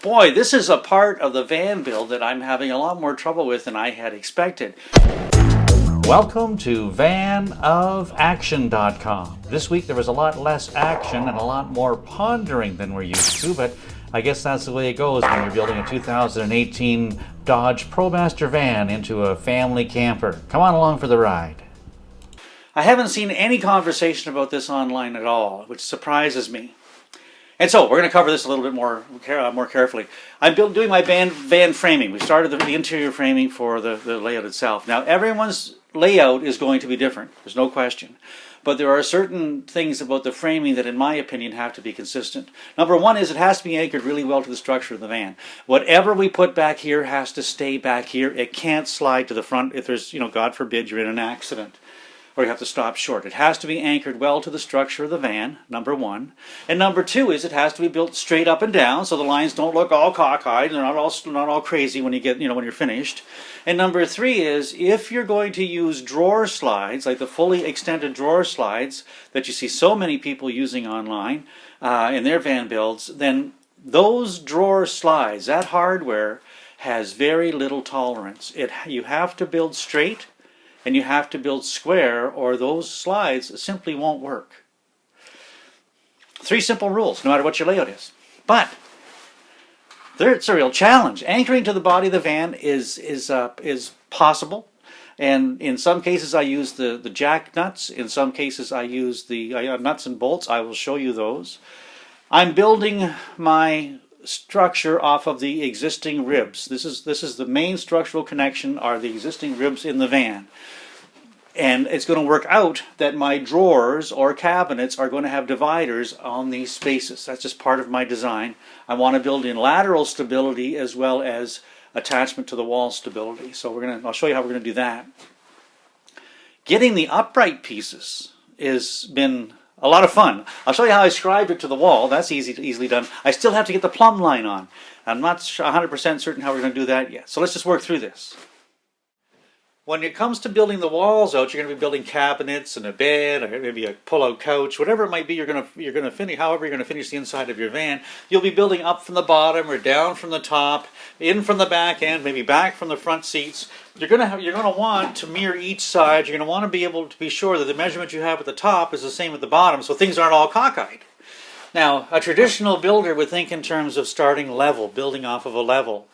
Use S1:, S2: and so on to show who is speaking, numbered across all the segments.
S1: Boy, this is a part of the van build that I'm having a lot more trouble with than I had expected. Welcome to vanofaction.com. This week there was a lot less action and a lot more pondering than we're used to, but I guess that's the way it goes when you're building a 2018 Dodge Promaster van into a family camper. Come on along for the ride. I haven't seen any conversation about this online at all, which surprises me. And so we're going to cover this a little bit more carefully. I'm doing my van framing. We started the interior framing for the layout itself. Now everyone's layout is going to be different. There's no question. But there are certain things about the framing that in my opinion have to be consistent. Number one is it has to be anchored really well to the structure of the van. Whatever we put back here has to stay back here. It can't slide to the front if there's, God forbid, you're in an accident or you have to stop short. It has to be anchored well to the structure of the van, number one. And number two is it has to be built straight up and down so the lines don't look all cockeyed and not all crazy when you get, when you're finished. And number three is if you're going to use drawer slides, like the fully extended drawer slides that you see so many people using online in their van builds, then those drawer slides, that hardware, has very little tolerance. You have to build straight and you have to build square or those slides simply won't work. 3 simple rules, no matter what your layout is. But it's a real challenge. Anchoring to the body of the van is possible. And in some cases I use the jack nuts. In some cases I use the nuts and bolts. I will show you those. I'm building my structure off of the existing ribs. This is the main structural connection are the existing ribs in the van. And it's going to work out that my drawers or cabinets are going to have dividers on these spaces. That's just part of my design. I want to build in lateral stability as well as attachment to the wall stability. So I'll show you how we're going to do that. Getting the upright pieces has been a lot of fun. I'll show you how I scribed it to the wall. That's easily done. I still have to get the plumb line on. I'm not 100% certain how we're going to do that yet. So let's just work through this. When it comes to building the walls out, you're going to be building cabinets and a bed, or maybe a pull-out couch, whatever it might be. You're going to finish. However, you're going to finish the inside of your van. You'll be building up from the bottom or down from the top, in from the back end, maybe back from the front seats. You're going to want to mirror each side. You're going to want to be able to be sure that the measurement you have at the top is the same at the bottom, so things aren't all cockeyed. Now, a traditional builder would think in terms of starting level, building off of a level,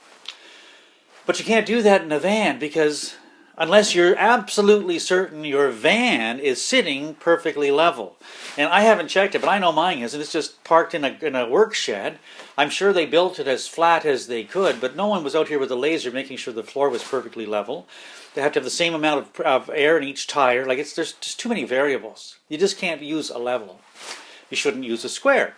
S1: but you can't do that in a van because unless you're absolutely certain your van is sitting perfectly level. And I haven't checked it, but I know mine is, and it's just parked in a work shed. I'm sure they built it as flat as they could, but no one was out here with a laser making sure the floor was perfectly level. They have to have the same amount of air in each tire. There's just too many variables. You just can't use a level. You shouldn't use a square.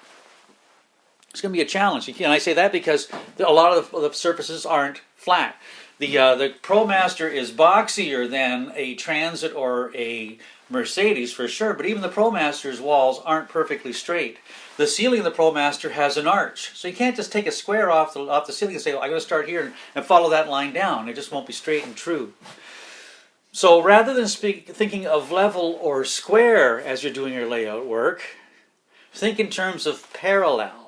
S1: It's going to be a challenge. And I say that because a lot of the surfaces aren't flat. The Promaster is boxier than a Transit or a Mercedes for sure, but even the Promaster's walls aren't perfectly straight. The ceiling of the Promaster has an arch, so you can't just take a square off the ceiling and say, I'm going to start here and follow that line down. It just won't be straight and true. So rather than thinking of level or square as you're doing your layout work, think in terms of parallel.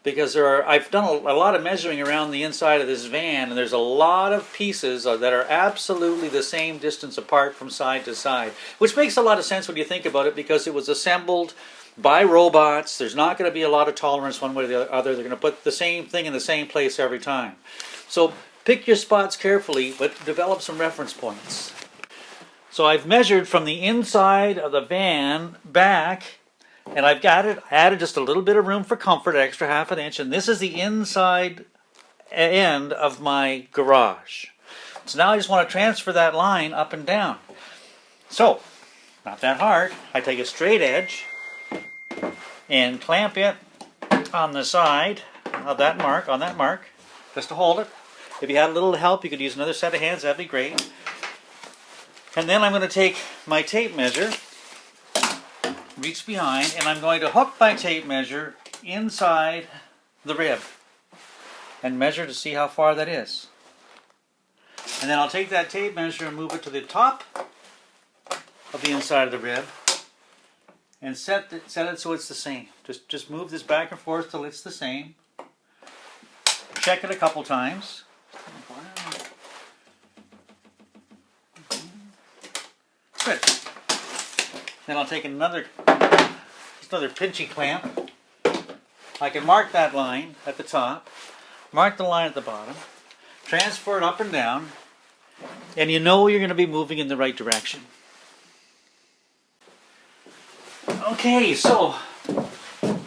S1: Because I've done a lot of measuring around the inside of this van, and there's a lot of pieces that are absolutely the same distance apart from side to side, which makes a lot of sense when you think about it because it was assembled by robots. There's not going to be a lot of tolerance one way or the other. They're going to put the same thing in the same place every time. So pick your spots carefully, but develop some reference points. So I've measured from the inside of the van back, and I've added just a little bit of room for comfort, an extra ½ inch, and this is the inside end of my garage. So now I just want to transfer that line up and down. So, not that hard. I take a straight edge and clamp it on the side of that mark, just to hold it. If you had a little help, you could use another set of hands, that'd be great. And then I'm going to take my tape measure, reach behind, and I'm going to hook my tape measure inside the rib and measure to see how far that is. And then I'll take that tape measure and move it to the top of the inside of the rib and set it so it's the same. Just move this back and forth till it's the same. Check it a couple times. Good. Then I'll take another pinchy clamp. I can mark that line at the top, mark the line at the bottom, transfer it up and down, and you know you're going to be moving in the right direction. Okay, so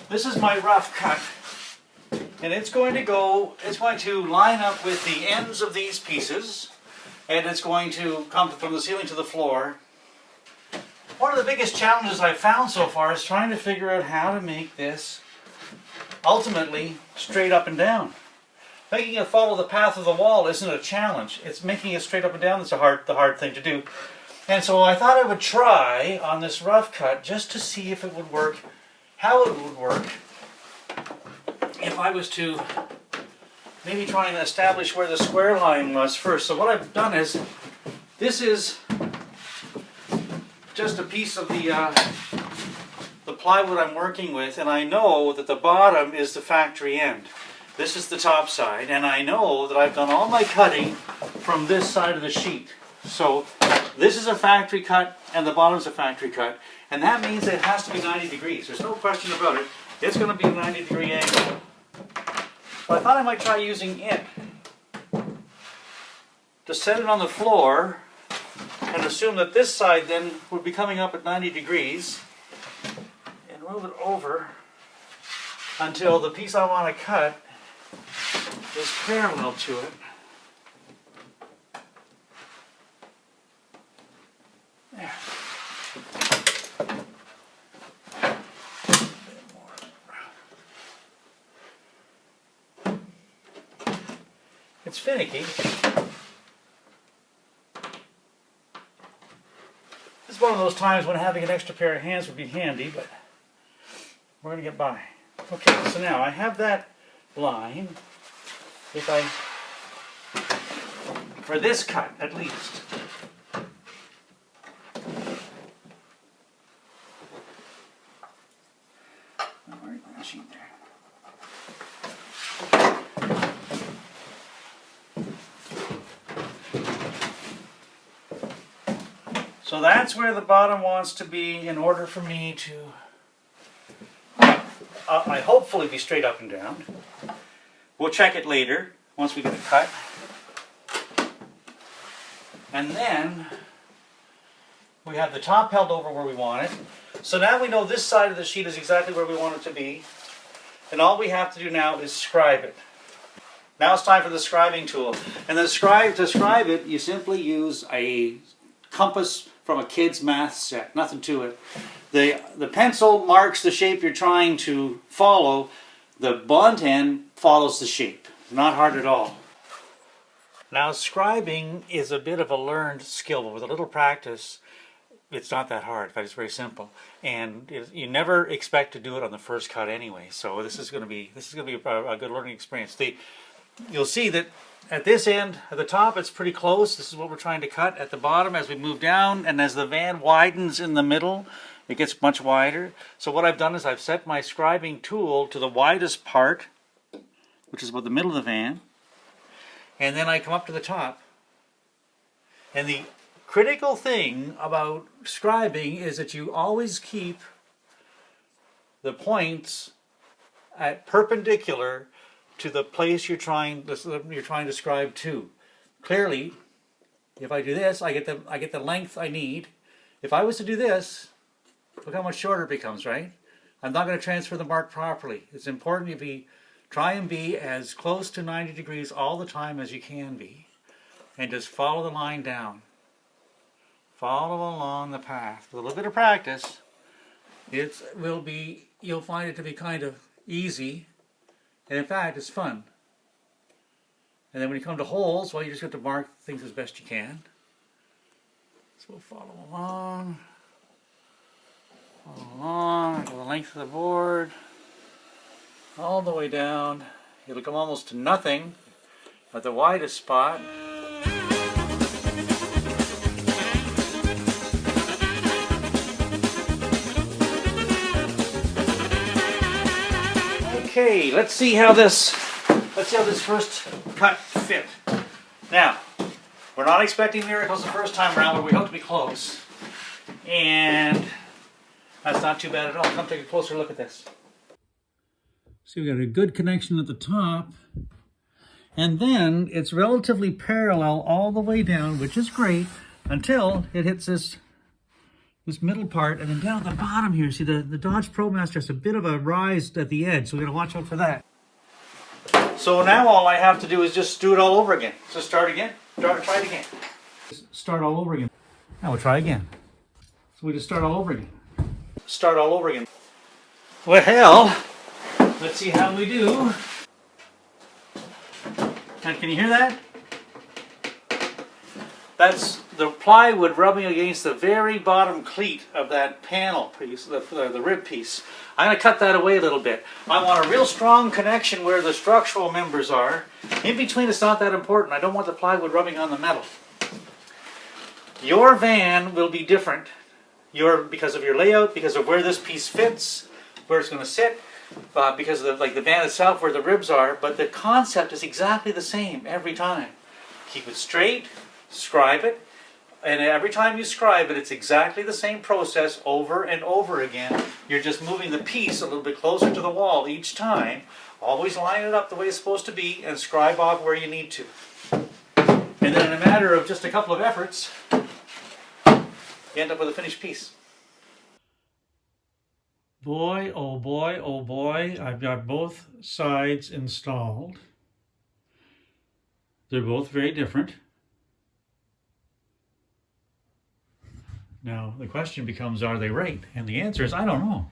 S1: this is my rough cut, and it's going to line up with the ends of these pieces, and it's going to come from the ceiling to the floor. One of the biggest challenges I've found so far is trying to figure out how to make this ultimately straight up and down. Making it follow the path of the wall isn't a challenge. It's making it straight up and down that's the hard thing to do. And so I thought I would try on this rough cut just to see if it would work, how it would work if I was to maybe try and establish where the square line was first. So what I've done is, this is just a piece of the plywood I'm working with, and I know that the bottom is the factory end. This is the top side, and I know that I've done all my cutting from this side of the sheet. So this is a factory cut, and the bottom's a factory cut, and that means it has to be 90 degrees. There's no question about it. It's going to be a 90-degree angle. So I thought I might try using it to set it on the floor and assume that this side then would be coming up at 90 degrees, and move it over until the piece I want to cut is parallel to it. There. It's finicky. This is one of those times when having an extra pair of hands would be handy, but we're going to get by. Okay, so now I have that line. If I, for this cut at least, where's my sheet there? So that's where the bottom wants to be in order for me to, I hopefully be straight up and down. We'll check it later once we get it cut. And then we have the top held over where we want it. So now we know this side of the sheet is exactly where we want it to be. And all we have to do now is scribe it. Now it's time for the scribing tool. And to scribe it, you simply use a compass from a kid's math set. Nothing to it. The pencil marks the shape you're trying to follow. The blunt end follows the shape. Not hard at all. Now scribing is a bit of a learned skill, but with a little practice it's not that hard. In fact, it's very simple, and you never expect to do it on the first cut anyway. So this is going to be a good learning experience. You'll see that at this end, at the top, it's pretty close. This is what we're trying to cut. At the bottom, as we move down, and as the van widens in the middle, it gets much wider. So what I've done is I've set my scribing tool to the widest part, which is about the middle of the van, and then I come up to the top. And the critical thing about scribing is that you always keep the points at perpendicular to the place you're trying to scribe to. Clearly, if I do this, I get the length I need. If I was to do this, look how much shorter it becomes, right? I'm not going to transfer the mark properly. It's important to try and be as close to 90 degrees all the time as you can be, and just follow the line down. Follow along the path. With a little bit of practice, you'll find it to be kind of easy, and in fact, it's fun. And then when you come to holes, well, you just have to mark things as best you can. So we'll follow along to the length of the board, all the way down. It'll come almost to nothing at the widest spot. Okay, let's see how this let's see how this first cut fit. Now, we're not expecting miracles the first time around, but we hope to be close. And that's not too bad at all. Come take a closer look at this. So we've got a good connection at the top. And then it's relatively parallel all the way down, which is great, until it hits this middle part. And then down at the bottom here, see the Dodge Promaster has a bit of a rise at the edge, so we're going to watch out for that. So now all I have to do is just do it all over again. So start again. Try it again. Start all over again. Now we'll try again. So we just start all over again. Start all over again. Well, let's see how we do. And can you hear that? That's the plywood rubbing against the very bottom cleat of that panel piece, the rib piece. I'm going to cut that away a little bit. I want a real strong connection where the structural members are. In between, it's not that important. I don't want the plywood rubbing on the metal. Your van will be different because of your layout, because of where this piece fits, where it's going to sit, because of the van itself, where the ribs are, but the concept is exactly the same every time. Keep it straight, scribe it, and every time you scribe it, it's exactly the same process over and over again. You're just moving the piece a little bit closer to the wall each time. Always line it up the way it's supposed to be and scribe off where you need to. And then in a matter of just a couple of efforts, you end up with a finished piece. Boy, oh boy, oh boy, I've got both sides installed. They're both very different. Now, the question becomes, are they right? And the answer is, I don't know.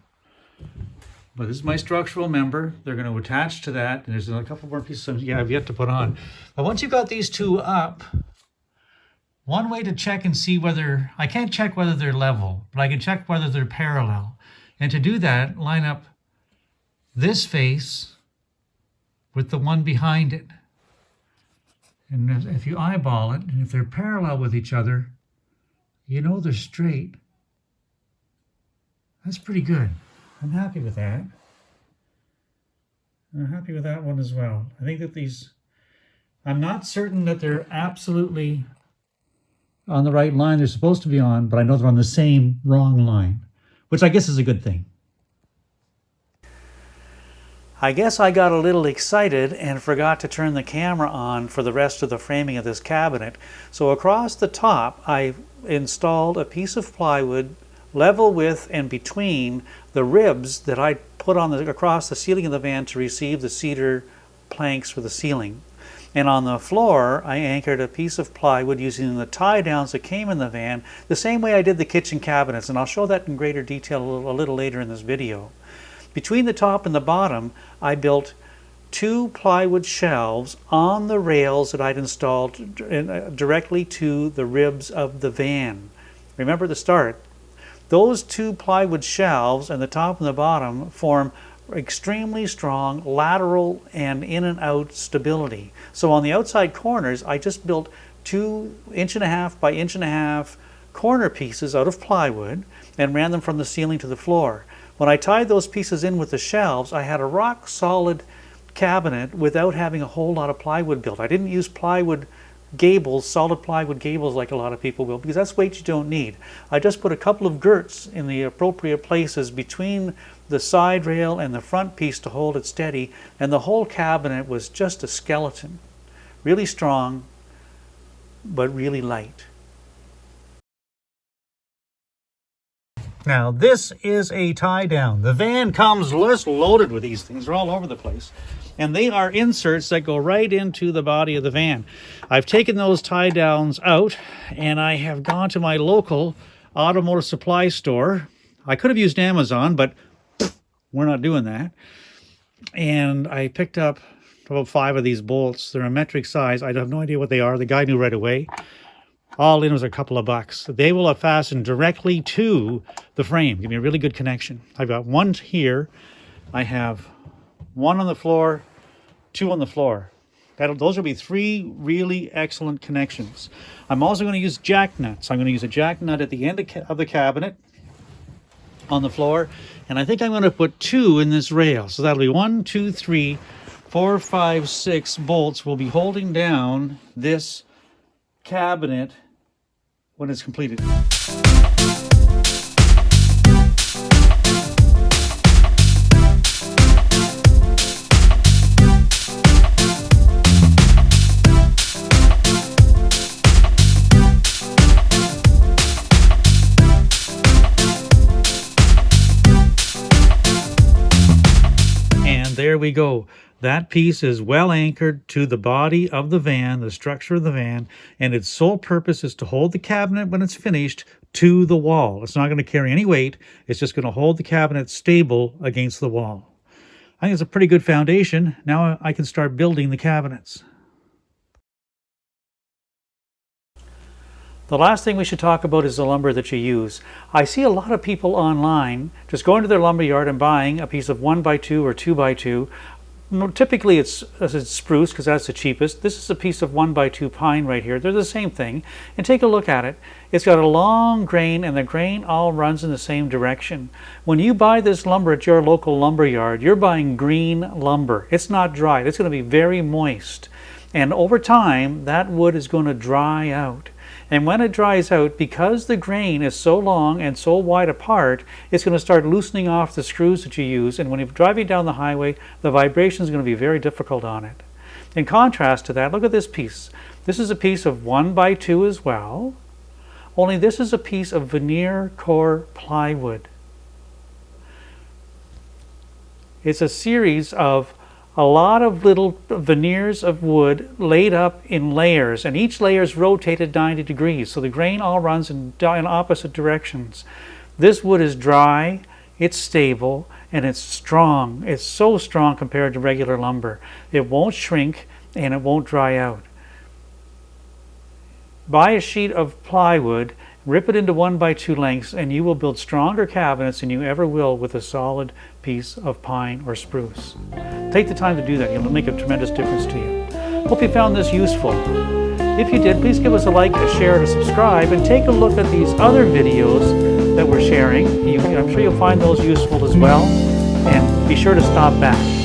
S1: But this is my structural member. They're going to attach to that. And there's a couple more pieces I've yet to put on. But once you've got these two up, one way to check and see whether, I can't check whether they're level, but I can check whether they're parallel. And to do that, line up this face with the one behind it. And if you eyeball it, and if they're parallel with each other, you know they're straight. That's pretty good. I'm happy with that. I'm happy with that one as well. I think that these, I'm not certain that they're absolutely on the right line they're supposed to be on, but I know they're on the same wrong line, which I guess is a good thing. I guess I got a little excited and forgot to turn the camera on for the rest of the framing of this cabinet. So across the top, I installed a piece of plywood level with and between the ribs that I put on across the ceiling of the van to receive the cedar planks for the ceiling. And on the floor, I anchored a piece of plywood using the tie downs that came in the van, the same way I did the kitchen cabinets, and I'll show that in greater detail a little later in this video. Between the top and the bottom, I built two plywood shelves on the rails that I'd installed directly to the ribs of the van. Remember the start. Those two plywood shelves and the top and the bottom form extremely strong lateral and in and out stability. So on the outside corners, I just built 2 1.5 by 1.5 corner pieces out of plywood and ran them from the ceiling to the floor. When I tied those pieces in with the shelves, I had a rock solid cabinet without having a whole lot of plywood built. I didn't use plywood gables, solid plywood gables like a lot of people will, because that's weight you don't need. I just put a couple of girts in the appropriate places between the side rail and the front piece to hold it steady, and the whole cabinet was just a skeleton. Really strong, but really light. Now, this is a tie down. The van comes loaded with these things. They're all over the place. And they are inserts that go right into the body of the van. I've taken those tie downs out, and I have gone to my local automotive supply store. I could have used Amazon, but we're not doing that. And I picked up about 5 of these bolts. They're a metric size. I have no idea what they are. The guy knew right away. All in was a couple of bucks. They will have fastened directly to the frame. Give me a really good connection. I've got one here. I have one on the floor, 2 on the floor. Those will be 3 really excellent connections. I'm also going to use jack nuts. I'm going to use a jack nut at the end of the cabinet on the floor. And I think I'm going to put 2 in this rail. So that'll be 1, 2, 3, 4, 5, 6 bolts will be holding down this cabinet when it's completed. There we go. That piece is well anchored to the body of the van, the structure of the van, and its sole purpose is to hold the cabinet when it's finished to the wall. It's not going to carry any weight. It's just going to hold the cabinet stable against the wall. I think it's a pretty good foundation. Now I can start building the cabinets. The last thing we should talk about is the lumber that you use. I see a lot of people online just going to their lumber yard and buying a piece of 1x2 or 2x2. Typically it's spruce because that's the cheapest. This is a piece of 1x2 pine right here. They're the same thing. And take a look at it. It's got a long grain and the grain all runs in the same direction. When you buy this lumber at your local lumber yard, you're buying green lumber. It's not dried. It's going to be very moist. And over time, that wood is going to dry out. And when it dries out, because the grain is so long and so wide apart, it's going to start loosening off the screws that you use. And when you're driving down the highway, the vibration is going to be very difficult on it. In contrast to that, look at this piece. This is a piece of 1x2 as well, only this is a piece of veneer core plywood. It's a series of a lot of little veneers of wood laid up in layers, and each layer is rotated 90 degrees, so the grain all runs in opposite directions. This wood is dry, it's stable, and it's strong. It's so strong compared to regular lumber. It won't shrink and it won't dry out. Buy a sheet of plywood, rip it into 1x2 lengths, and you will build stronger cabinets than you ever will with a solid piece of pine or spruce. Take the time to do that. It'll make a tremendous difference to you. Hope you found this useful. If you did, please give us a like, a share, and a subscribe, and take a look at these other videos that we're sharing. I'm sure you'll find those useful as well, and be sure to stop back.